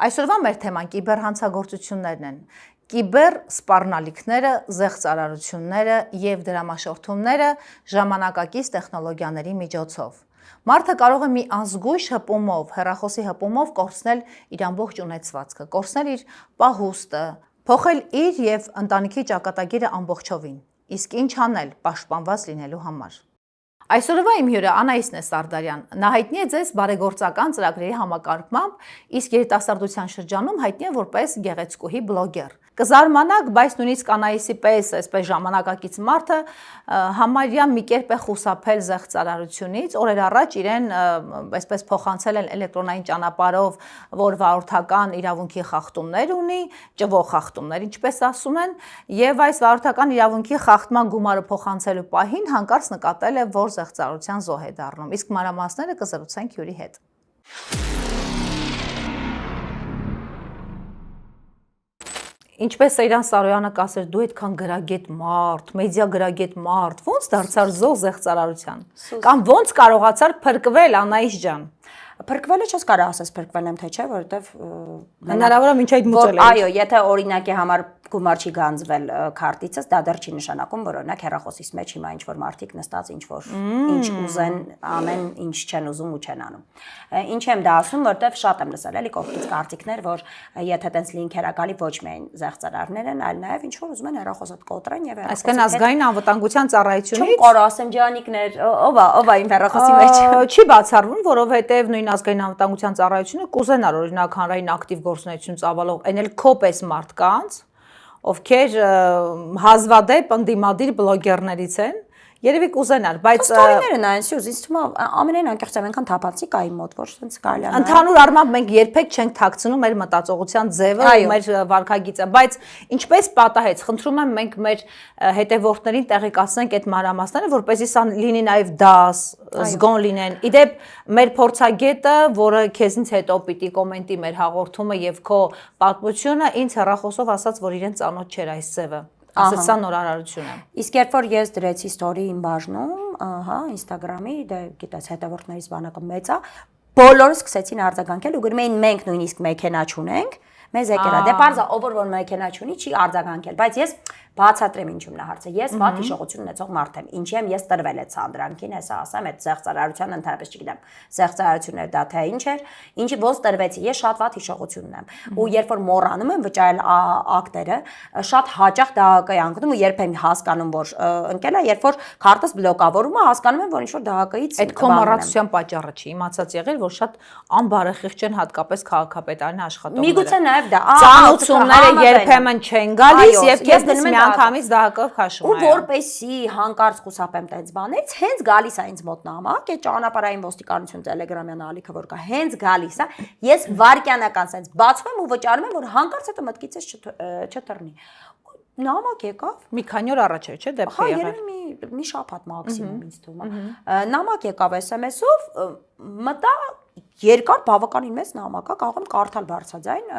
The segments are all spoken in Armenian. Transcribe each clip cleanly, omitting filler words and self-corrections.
Այսօրվա մեր թեման կիբերհանցագործություններն են։ Կիբեր սպառնալիքները, զեղծարարությունները եւ դրամաշորթումները ժամանակակից տեխնոլոգիաների միջոցով։ Մարդը կարող է մի ազգույշ հպումով, հեռախոսի հպումով կորցնել իր ամբողջ ունեցվածքը, կորցնել իր պահուստը, փոխել իր եւ ընտանիքի ճակատագիրը ամբողջովին։ Իսկ ինչ անել պաշտպանված լինելու համար։ Այսօրվա իմ հյուրը Անահիսն է Սարդարյան, նա հայտնի է ձեզ բարեգործական ծրագրերի համակարգմամբ, իսկ երիտասարդության շրջանում հայտնի է որպես գեղեցկուհի բլոգեր։ Կզարմանաք, բայց նույնիսկ Անահիսի պես, այսպես ժամանակակից մարդը համարյա մի կերպ է խուսափել զեղծարարությունից, օրեր առաջ իրեն այսպես փոխանցել են էլեկտրոնային ճանապարհով, որ վարորդական իրավունքի խախտումներ ունի, ճվող խախտումներ, ինչպես ասում են, եւ այս վարորդական իրավունքի խախտման գումարը փոխանցելու պահին հանկարծ նկատել է, որ զեղծարարության զոհ է դառնում, իսկ մանրամասները կզրուցենք հյուրի հետ։ Ինչպես Սեյրան Սարոյանը կասեր, դու այդքան գրագետ մարդ, մեդիա գրագետ մարդ, ոնց դարձար զոհ զեղծարարության։ Կամ ոնց կարողացար փրկվել Անահիս ջան։ Փրկվելը չես կարող ասես փրկվել եմ թե չէ, որովհետև հնարավոր է մինչ այդ մուծել է։ Այո, եթե օրինակի համար գումար չի գանձվել քարտիցս, դա դեռ չի նշանակում, որ օրինակ հեռախոսից մեջ հիմա ինչ որ մարդիկ նստած ինչ որ ինչ ուզեն, ամեն ինչ չեն ուզում ու չեն անում։ Ինչ եմ դա ասում, որովհետև շատ եմ լսել էլի կողքից կարծիքներ, որ եթե տենց լինքեր ա գալի ոչ միայն զեղծարարներ են, այլ նաև ինչ որ ուզում են հեռախոսդ կոտրեն եւ այսինքն ազգային անվտանգության ծառայությունից չեմ կարող ասեմ ջանիկներ, ով է իմ հեռախոսի մեջ չի բացառվում, որովհետեւ նույն ազգային անվտանգության ծառայությունը կուզենար օրինակ հանրային ակտիվ գործունեություն ծավալող այն էլ քո պես մարդկանց, ովքեր հազվադեպ ընդդիմադիր բլոգերներից են, երևի կուզենար, բայց ստորիները նայեն Սյուզ, ինձ թվում է ամենայն անկեղծեմ այնքան թափանցիկ կա իմ մոտ, որ ցենց կարելի է։ Ընդհանուր առմամբ մենք երբեք չենք թաքցնում մեր մտածողության ձևը ու մեր վարքագիծը, բայց ինչպես պատահեց, խնդրում եմ մենք մեր հետևորդներին տեղեկացնենք այդ մանրամասները, որպեսզի սա լինի նաև դաս, զգոն լինեն։ Իդեպ մեր փորձագետը, որը քեզնից հետո պիտի կոմենտի մեր հաղորդումը եւ քո պատմությունը, ինձ հեռախոսով ասաց, որ իրեն ծանոթ չէր այս ձևը։ Ասես սա նորարարություն է։ Իսկ երբ որ ես դրեցի ստորի իմ բաժնում, ահա, Instagram-ի, դե գիտես, հետևորդներից բանակը մեծ է, բոլորը սկսեցին արձագանքել ու գրում էին մենք նույնիսկ մեքենա չունենք, մեզ եկել է։ Դե պարզա, ով որ մեքենա չունի, չի արձագանքել, բայց ես բացատրեմ ինչումն է հարցը։ Ես վատ հիշողություն ունեցող մարդ եմ։ Ինչի եմ ես տրվել այդ Սանդրանքին, հեսա ասեմ, այդ զեղծարարության ընդհանրապես չգիտեմ։ Զեղծարարություններ դա թե ինչ էր, ինչի ոնց տրվեցի, ես շատ վատ հիշողություն ունեմ։ Ու երբ որ մոռանում եմ վճարել ակտերը, շատ հաճախ դահակը անկնում ու երբ եմ հասկանում, որ ընկել է, երբ որ քարտս բլոկավորում է, հասկանում եմ, որ ինչ որ դահակից այդ քո մոռացության պատճառը չի, իմացած եղել, որ շատ անբարեխիղճ են հատկապես քաղաքապետարանի աշխատողները։ Միգուցե նաև դա ծանոթությունները երբեմն չեն գալիս եւ քեզ դնում են անգամից դահակով քաշում։ Ու որպեսի հանկարծ խուսափեմ տենց բաներից, հենց գալիս է ինձ մոտ նամակ, այդ ճանապարհային ոստիկանություն տելեգրամյան ալիքը որ կա, հենց գալիս է, ես վարքյանական sense բացում եմ ու վճարում եմ, որ հանկարծ հետո մտքիցս չթռնի։ Նամակ եկավ։ Մի քանի օր առաջ էր, չէ՞, դեպքը եղավ։ եղավ։ Երևի մի շաբաթ մաքսիմում ինձ թվում է։ Նամակ եկավ SMS-ով, մտա երկար բավականին մեծ նամակ է, կարող եմ կարդալ բարձրաձայն,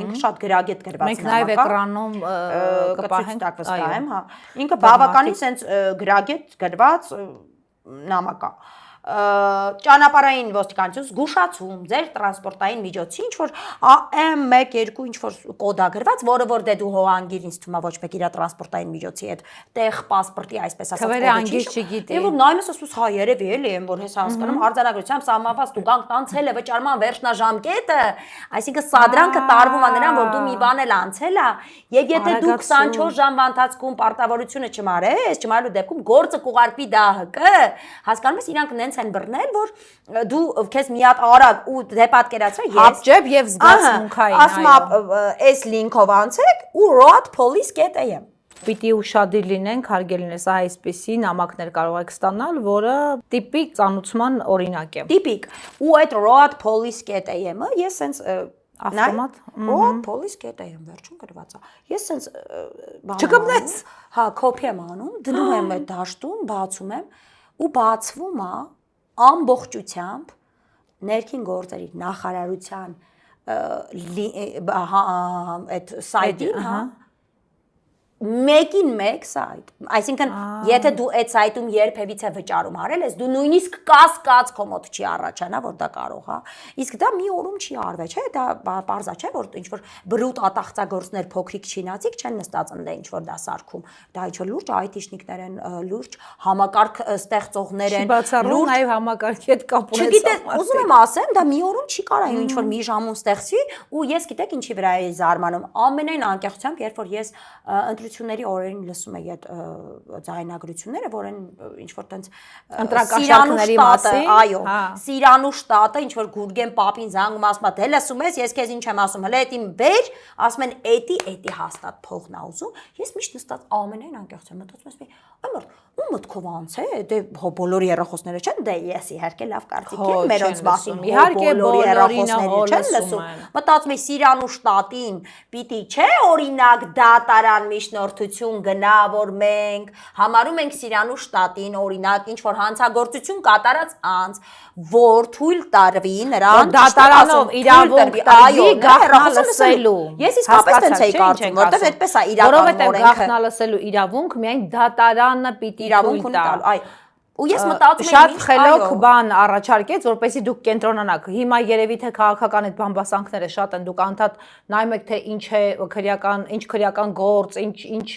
ինքը շատ գրագետ գրված նամակ է։ Մենք նաև էկրանում կպահենք, վստահ եմ, հա։ Ինքը բավականին sense գրագետ գրված նամակ է։ Ճանապարհային ոստիկանություն զգուշացում ձեր տրանսպորտային միջոցի ինչ որ M12 ինչ որ կոդ է գրված, որը որ դե դու հոանգիր ինձ թվում է ոչ մեկ իր տրանսպորտային միջոցի հետ տեղ պասպորտի այսպես ասած կոդը անգիր չգիտի։ Եվ նայում ես ասում հա երևի էլի եմ որ հեսա հասկանում արձանագրությամբ սահմանված դու գանք տանցել է վճարման վերջնաժամկետը, այսինքն սադրանքը տարվում է նրան որ դու մի բան էլ անցել է եւ եթե դու 24 ժամվա ընթացքում պարտավորությունը չմարելու դեպքում գործը կուղարկվի դահակը, հասկանում ես իրանք նենց են բռնել, որ դու քեզ մի հատ արագ ու դե պատկերացրու ես հապճեպ եւ զգացմունքային, ասում այս լինքով անցեք ու roadpolice.am Պիտի ուշադիր լինենք, հարգելի ունես, այսպիսի նամակներ կարող եք ստանալ, որը տիպիկ ծանուցման օրինակ է։ Տիպիկ։ Ու այդ roadpolice.am-ը ես սենց ավտոմատ roadpolice.am վերջում գրված է։ Ես սենց չկպնես։ Հա, կոպի եմ անում, դնում եմ այդ դաշտում, բացում եմ ու բացվում է ամբողջությամբ ներքին գործերի նախարարության այդ սայթին, հա մեկին մեկ սայթ։ Այսինքն, եթե դու այդ սայթում երբևիցե վճարում արել ես, դու նույնիսկ կասկած քո մոտ չի առաջանա, որ դա կարող է։ Իսկ դա մի օրում չի արվել, չէ՞, դա պարզա չէ, որ ինչ որ բրուտ ատաղծագործներ փոքրիկ չինացիկ չեն նստած ընդ ինչ որ դա սարքում։ Դա ինչ որ լուրջ IT-շնիկներ են, լուրջ համակարգ ստեղծողներ են, լուրջ նաև համակարգի հետ կապ ունեցող։ Չգիտես, ուզում եմ ասեմ, դա մի օրում չի կարա ինչ որ մի ժամում ստեղծվի, ու ես գիտեք ինչի վրա էի զարմանում։ Ամենայն անկեղծությամբ, երբ որ ես ընտրությունների օրերին լսում եի այդ ձայնագրությունները, որ են ինչ որ տենց ընտրակաշարքների մասին, այո, Սիրանու շտատը ինչ որ Գուրգեն պապին զանգում ասում է, դե լսում ես, ես քեզ ինչ եմ ասում, հələ էտին բեր, ասում են էտի հաստատ փողն ա ուզում։ Ես միշտ նստած ամենայն անկեղծությամբ մտածում եմ, այ մարդ, ու մտքով անց է, դե բոլորի երախոսները չեն, դե ես իհարկե լավ կարծիք եմ մերոնց մասին, իհարկե բոլորի երախոսները չեն լսում։ Մտածում եմ Սիրանու շտատին պիտի չէ օրինակ դատարան միջնորդություն գնա, որ մենք համարում ենք Սիրանու շտատին օրինակ ինչ որ հանցագործություն կատարած անձ, որ թույլ տարվի նրան դատարանով իրավունք տրվի գաղտնալսելու։ Ես իսկապես տենց էի կարծում, որտեվ այդպես է իրական օրենքը։ Որովհետև գաղտնալսելու իրավունք միայն դատարանը պիտի իրավունք ունի տալ, այ ու ես մտածում եմ շատ խելոք բան առաջարկեց, որպեսզի դուք կենտրոնանաք։ Հիմա երևի թե քաղաքական այդ բամբասանքները շատ են, դուք անդադ նայում եք թե ինչ է քրեական, ինչ քրեական գործ, ինչ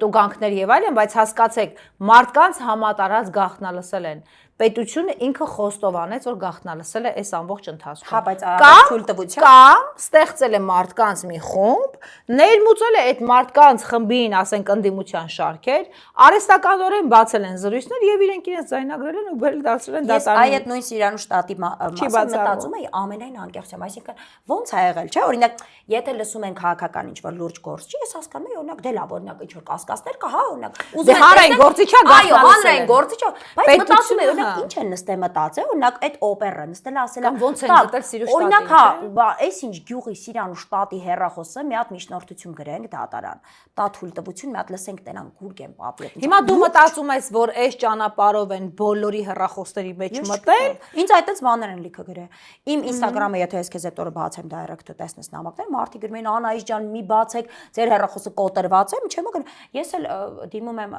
տուգանքներ եւ այլն, բայց հասկացեք, մարդկանց համատարած գաղտնալսել են։ Պետությունը ինքը խոստովանեց, որ գաղտնալսել է այս ամբողջ ընթացքում։ Հա, բայց թույլտվությամբ կամ ստեղծել է մարդկանց մի խումբ, ներմուծել է այդ մարդկանց խմբին, ասենք, ընդդիմության շարքեր, արհեստականորեն բացել են զրույցներ եւ իրենք իրենց ձայնագրել են ու բերել դարձրել են դատարան։ Ես այդ նույն Սիրանու շտատի մասին մտածում էի ամենայն անկեղծությամբ, այսինքն ոնց է եղել, չէ՞, օրինակ, եթե լսում են քաղաքական ինչ որ լուրջ գործ, չի, ես հասկանում եմ, օրինակ, դե լավ, օրինակ, ինչ որ կասկածներ կա, հա, օրինակ, ուզում են հանրային գործի չա գաղտնալսել։ Այո, հանրային գործի չա, բայց մտածում եմ, օրինակ, ինչ են նստել մտածել, օրինակ այդ օպերը նստել ասել է ոնց են գտել Սիրու շտատին։ Օրինակ, հա, այս ինչ գյուղի Սիրանու շտատի հերրախոսը մի հատ միջնորդություն գրենք դատարան։ Տա թույլտվություն մի հատ լսենք տենան Գուրգեն պապի։ Հիմա դու մտածում ես, որ այս ճանապարհով են բոլորի հերրախոսների մեջ մտել։ Ինձ այդպես բաներ են լիքը գրել։ Իմ Instagram-ը, եթե ես քեզ այդ օրը բացեմ direct-ը տեսնես նամակներ, մարդիկ գրում են Անահիս ջան, մի բացեք, ձեր հերրախոսը կոտրված է, չեմ գնա։ Ես էլ դիմում եմ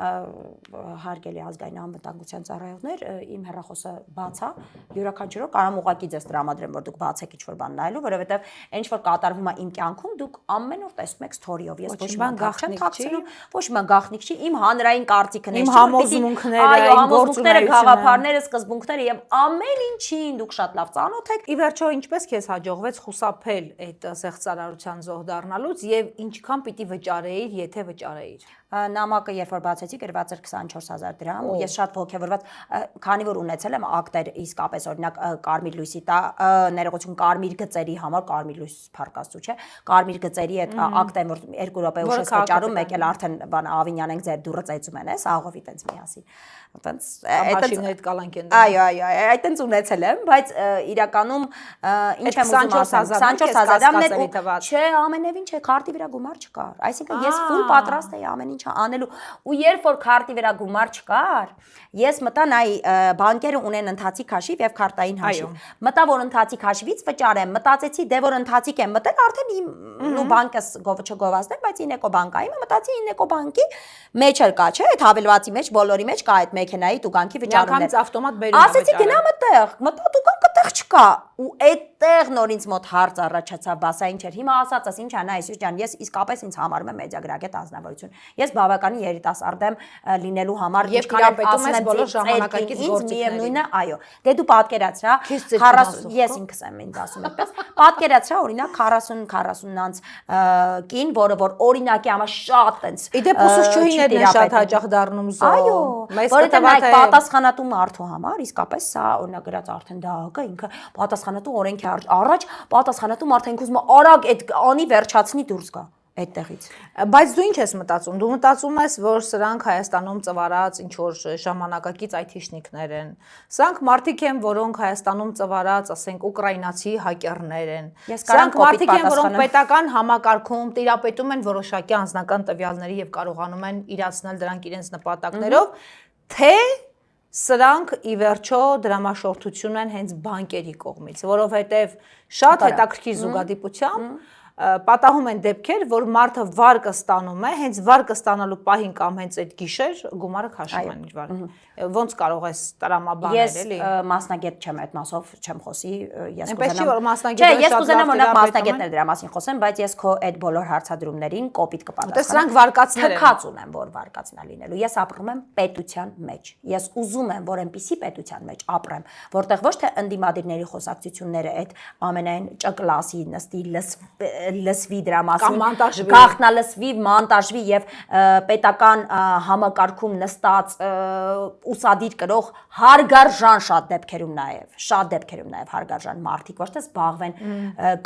հարգելի ազգային անվտանգության ծառայողներ, իմ հերրախոսը բացա, յուրաքանչյուրով կարամ ուղակի ձեզ տրամադրեմ, որ դուք բացեք ինչ-որ բան նայելու, որովհետև ինչ որ կատարվում է իմ կյանքում, դուք ամեն օր տեսնում եք story-ով, ես ոչ մի բան չեմ թաքցնում, ոչ մի բան գաղտնիք չի, իմ հանրային կարծիքն է, իմ համոզմունքները, համոզմունքները, գաղափարները, սկզբունքները եւ ամեն ինչին դուք շատ լավ ծանոթ եք։ Ի վերջո ինչպես քեզ հաջողվեց խուսափել այդ զեղծարարության զոհ դառնալուց եւ ինչքան պիտի վճարեիր, եթե վճարեիր։ Նամակը երբ որ բացեցի գրված էր 24000 դրամ ու ես շատ ողջավորված, քանի որ ունեցել եմ ակտեր իսկապես օրինակ կարմիր լույսի տա ներողություն կարմիր գծերի համար կարմիր լույս փառկաստու չէ կարմիր գծերի այդ ակտեն որ 2 րոպե ուշ ես վճարում մեկ էլ արդեն բան Ավինյան ենք ձեր դուրը ծեծում են աղովի տենց միասին տենց այդ կալանք են այո այտենց ունեցել եմ բայց իրականում ինչ եմ ուզում ասել 24000 դրամներ չէ ամենևին չէ քարտի վրա գումար չկար այսինքն ես full պատրաստ էի ամեն ինչ անելու ու երբ որ քարտի վրա գումար չկար ես մտա նայ բանկերը ունեն ընթացիկ հաշիվ եւ քարտային հաշիվ մտա որ ընթացիկ հաշվից վճարեմ մտածեցի դե որ ընթացիկ եմ մտել արդեն իմ ու բանկս չգովազդեմ բայց ինեկո բանկային մտածի ինեկո բանկի մեջ էլ կա չէ այդ հավելվածի մեջ բոլորի մեջ կա այդ մեքենայի տուգանքի վճարումներ միանգամից ավտոմատ բերում է ասեցի գնամ այդտեղ մտա տուգանքը տեղ չկա ու այդտեղ նոր ինձ մոտ հարց առաջացավ բասա ինչ էր հիմա ասածս ինչ անա այսուր ջան ես իսկապես ինձ համարում եմ մեդիագրագետ ազնվորություն ես բավականին երիտասարդ եմ լինելու համար ինչքան ասում եմ բոլոր ժամանակակից գործիքները այո դե դու պատկերացրա 40 ես ինքս եմ ինձ ասում այդպես պատկերացրա օրինակ 40-40-անց կին որը որ օրինակի համար շատ տենց իդեպ ուսուցչուհիներն են շատ հաճախ դառնում զո այո որովհետև պատասխանատու մարդու համար իսկապես սա օրինակ գրած արդեն դա կա ինքը պատասխանատու օրենքի առաջ պատասխանատու մարդը ինքը ուզում է արագ այդ անի վերջացնի դուրս գա այդտեղից բայց դու ինչ ես մտածում դու մտածում ես որ սրանք Հայաստանում ծվարած ինչ որ ժամանակակից IT-շնիկներ են սրանք մարդիկ են որոնք Հայաստանում ծվարած ասենք ուկրաինացի հակերներ են սրանք մարդիկ են որոնք պետական համակարգում տիրապետում են որոշակի անձնական տվյալների եւ կարողանում են իրացնել դրանք իրենց նպատակներով թե սրանք ի վերջո դրամաշորթություն են հենց բանկերի կողմից, որովհետև շատ հետաքրքիր զուգադիպությամբ պատահում են դեպքեր, որ մարդը վարկը ստանում է, հենց վարկը ստանալու պահին կամ հենց այդ գիշեր գումարը քաշում են իր վարկը։ Ոնց կարող ես տրամաբանել, էլի։ Ես մասնագետ չեմ այդ մասով չեմ խոսի, ես կուզենամ օրինակ մասնագետներ դրա մասին խոսեմ, բայց ես քո այդ բոլոր հարցադրումներին կոպիտ կպատասխանեմ։ Սրանք վարկածներ են։ Թքած ունեմ, որ վարկածնա լինելու։ Ես ապրում եմ պետության մեջ։ Ես ուզում եմ, որ այնպիսի պետության մեջ ապրեմ, որտեղ ոչ թե ընդդիմադիրների խոսակցությունները այդ ամենայն ճկլասի նստի լսվի դրա մասին, գաղտնալսվի, մանտաժվի եւ պետական համակարգում նստած ուսադիր կրող հարգարժան շատ դեպքերում նաեւ հարգարժան մարդիկ ոչ թե զբաղվեն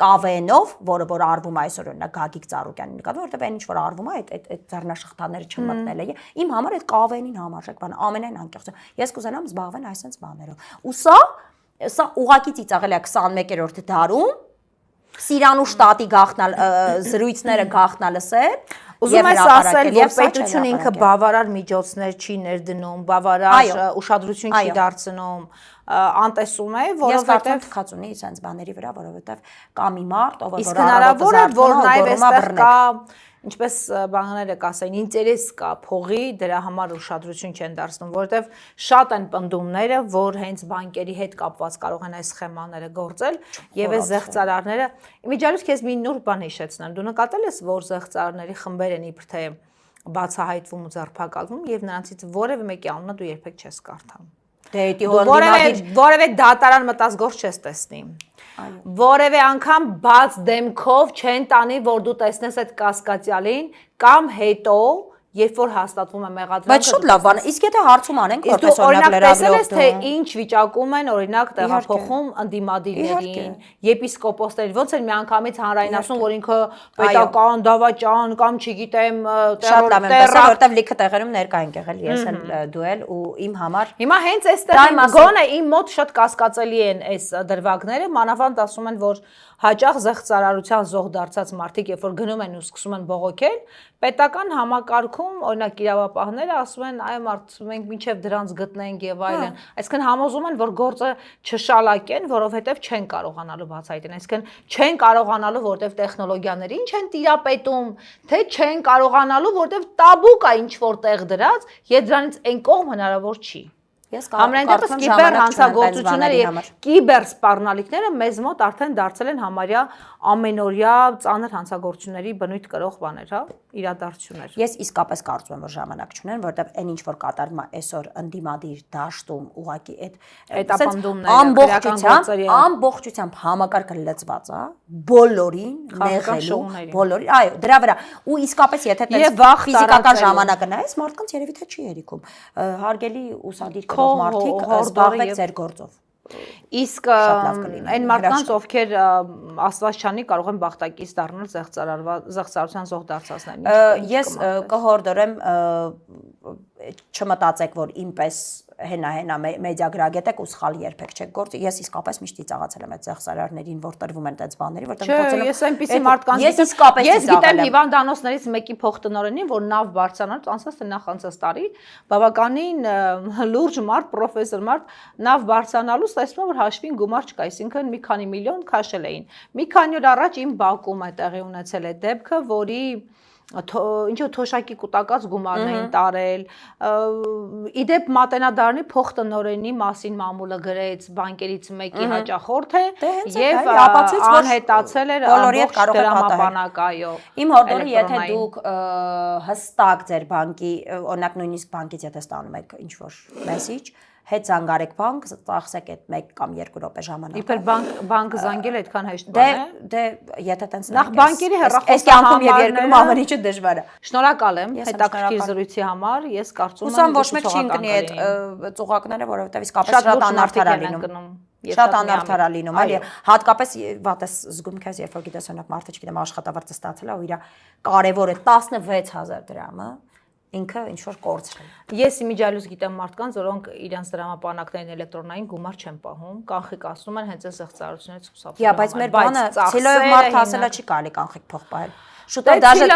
կավենով, որ արվում է այսօր օրինակ Գագիկ Ծառուկյանին նկատմամբ, որտեղ այն ինչ որ արվում է այդ ձեռնաշխտաները չմտնելը իմ համար այդ կավենին համարժեք բան ամենայն անկեղծ ես կուզենամ զբաղվեն այսպես բաներով ու սա ուղակի ծիծաղել է 21-րդ դարում Սիրանու շտատի գաղտնալ զրույցները գաղտնալսել Ուզում ես ասել, որ պետությունը ինքը բավարար միջոցներ չի ներդնում, բավարար ուշադրություն չի դարձնում, անտեսում է, որովհետև թքած ունի sense բաների վրա, որովհետև կա մի մարդ, ով որ հնարավոր է, որ նաև այստեղ կա, ինչպես բանները կասեն, ինտերես կա փողի, դրա համար ուշադրություն չեն դարձնում, որովհետև շատ են պնդումները, որ հենց բանկերի հետ կապված կարող են այս սխեմաները գործել եւ այս զեղծարարները իմիջիալից քեզ մի նոր բան հիշեցնեմ դու նկատել ես որ զեղծարարների խմբեր են իբր թե բացահայտվում ու ձերբակալվում եւ նրանցից որևէ մեկի անունը դու երբեք չես կարդամ որևէ դատարան մտած գործ չես տեսնի որևէ անգամ բաց դեմքով չեն տանի որ դու տեսնես այդ կասկածյալին կամ հետո երբ որ հաստատվում է մեղադրանքը բայց շատ լավ բան իսկ եթե հարցում անենք որպես օրինակ լրագրող թե ինչ վիճակում են օրինակ տեղափոխում ընդդիմադիրներին եպիսկոպոսներին ոնց են միանգամից հանրային ասում որ ինքը պետական դավաճան կամ չգիտեմ շատ լավ եմ տեսել որտեվ լիքը տեղերում ներկա են եղել ես էլ դու էլ ու իմ համար հիմա հենց այստեղ գոնե իմ մոտ շատ կասկածելի են այս դրվագները մանավանդ ասում են որ հաճախ զեղծարարության զոհ դարձած մարդիկ երբ որ գնում են ու սկսում են բողոքել պետական համակարգում օրինակ իրավապահները ասում են այ մարդ մենք մինչև դրանց գտնենք եւ այլն այսինքն համոզում են որ գործը չշալակեն որովհետեւ չեն կարողանալու բացահայտել այսինքն չեն կարողանալու որովհետեւ տեխնոլոգիաները ինչ են տիրապետում թե չեն կարողանալու որովհետեւ տաբու կա ինչ որ տեղ դրած եւ դրանից այն կողմ հնարավոր չի Համենայն դեպս կիբեր հանցագործությունները եւ կիբեր սպառնալիքները մեզ մոտ արդեն դարձել են համարյա ամենօրյա ծանր հանցագործությունների բնույթ կրող բաներ, հա, իրադարձություններ։ Ես իսկապես կարծում եմ, որ ժամանակ չունեն, որովհետեւ այն ինչ որ կատարվում է այսօր ընդդիմադիր դաշտում ուղակի այդ ամբողջությամբ համակարգը լծված է, բոլորին նեղելու, բոլորին, այո, դրա վրա։ Ու իսկապես եթե տես ֆիզիկական ժամանակը նայես, մարդկանց երևի թե չի երիքում։ Հարգելի ուսադիր մարդիկ զբաղվեք ձեր գործով Իսկ այն մարդկանց ովքեր աստվածչանի կարող են բախտակից դառնալ զեղծարարության զոհ դարձածներ ես կհորդորեմ չմտածեք որ ինպես հենա մեդիա գրագետ եք ու սխալ երբեք չեք գործի ես իսկապես միշտ ծիծաղացել եմ այդ զեղծարարներին որ տրվում են այդ բաների որտեղ փոխել ես այնպեսի մարդկանց ես գիտեմ հիվանդանոցներից մեկի փոխտնօրենին որ նավ բարձրանալուց անցած թե նախանցած տարի բավականին լուրջ մարդ պրոֆեսոր մարդ նավ բարձրանալուց տեսնում որ հաշվին գումար չկա այսինքն մի քանի միլիոն քաշել էին մի քանի օր առաջ իմ բակում է տեղի ունեցել այդ դեպքը որի ինչու թոշակի կուտակած գումարն էին տարել իդեպ մատենադարանի փոխտնօրենի մասին մամուլը գրեց բանկերից մեկի հաճախորդը եւ անհետացել էր ամբողջ դրամապանակայո իմ հորդորը եթե դուք հստակ ձեր բանկի օրինակ նույնիսկ բանկից եթե ստանում եք ինչ որ մեսեջ հետ զանգարեք բանկ, ծախսեք այդ 1 կամ 2 րոպե ժամանակ։ Իբր բանկը զանգել այդքան հեշտ բան է։ Դե եթե տենց նախ բանկերի հեռախոս կյանքում եւ երկրում ամեն ինչը դժվար է։ Շնորհակալ եմ հետաքրքիր զրույցի համար։ Ես կարծում եմ ոչ մեկ չի ընկնի այդ ծուղակները, որովհետեւ իսկապես շատ անարդար է լինում։ Շատ անարդար է լինում, այլ հատկապես վատես զգում քեզ, երբ որ գիտես օրինակ մարդը, չգիտեմ, աշխատավարձը ստացել է ու իր կարևորը 16000 դրամը ինքը ինչ որ կորցրել։ Ես իմիջիալուց գիտեմ մարդկանց, որոնք իրենց դրամապանակներին էլեկտրոնային գումար չեն պահում, կանխիկ ասում են հենց այս զեղծարարությունից խուսափելու։ Իա, բայց մեր բանը ցիլոյով մարդ հասելա չի կարելի կանխիկ փող պահել։ Շուտով դաժե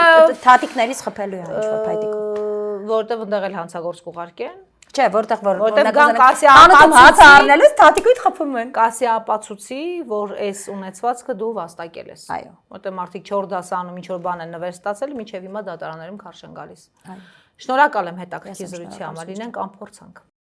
թաթիկներից խփելու է ինչ որ փայտիկով։ Որտեվ ընդեղ էլ հանցագործ կուղարկեն։ Չէ, որտեղ որ Որտեղ գան կասի հանում հաց ապացուցի, առնելուց թաթիկույտ խփում են։ կասի ապացուցի, որ այս ունեցվածքը դու վաստակել ես։ Այո։ Որտեղ մարդիկ 4 դասանում ինչ որ բան են նվեր ստացել, մինչև հիմա դատարաններում քարշ են գալիս։ Այո։ Շնորհակալ եմ հետաքրքիր զրույցի համար, լինենք անփորձանք։